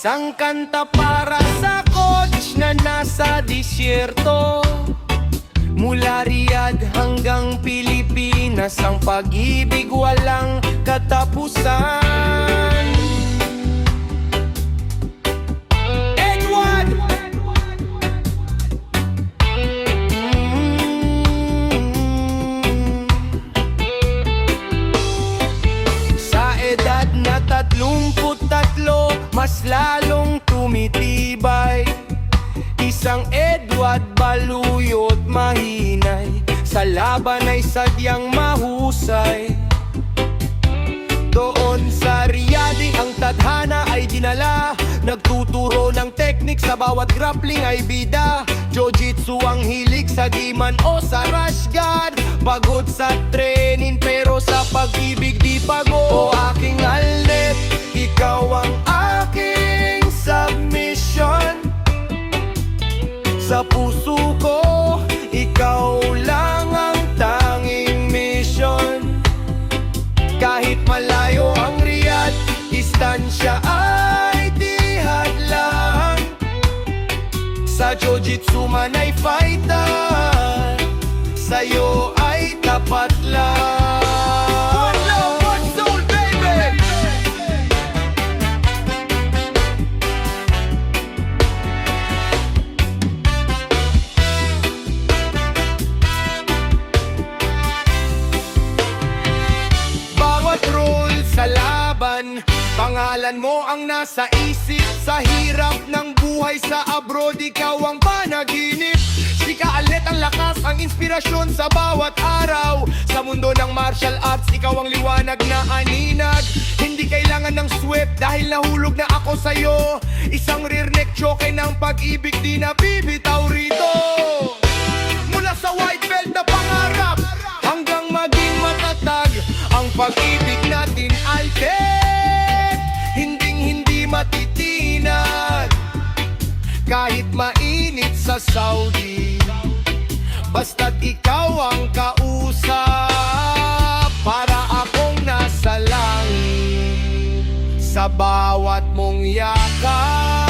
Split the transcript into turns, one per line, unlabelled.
Isang kanta para sa coach na nasa disyerto. Mula Riyadh hanggang Pilipinas, ang pag-ibig walang katapusan. Edward! Sa edad na 33, mas lalong tumitibay. Isang Edward baluyot mahinay, sa laban ay sadyang mahusay. Doon sa Riyadh ang tadhana ay dinala, nagtuturo ng teknik sa bawat grappling ay bida. Jiu-jitsu ang hilig sa giman o sa rush guard. Pagod sa training pero sa pag-ibig di pagod. O aking alnet, ikaw ang aking submission. Sa puso ko, ikaw lang ang tanging mission. Kahit malayo ang Riyadh, distansya ay di hadlang. Sa jiu-jitsu man ay fighter, sa'yo ay tapat lang. One love, one soul, baby! Bawat role sa laban, pangalan mo ang nasa isip. Sa hirap ng buhay sa abroad, ikaw ang panaginip. Si Kaalet ang lakas, ang inspirasyon sa bawat araw. Sa mundo ng martial arts, ikaw ang liwanag na aninag. Hindi kailangan ng sweep dahil nahulog na ako sa'yo. Isang rear neck choke ng pag-ibig, di nabibitaw rito. Mula sa white belt na pangarap hanggang maging matatag, ang pag-ibig natin altet, hinding-hindi matitinag. Kahit mainit sa Saudi, basta't ikaw ang kausap. Para akong nasa langit sa bawat mong yakap.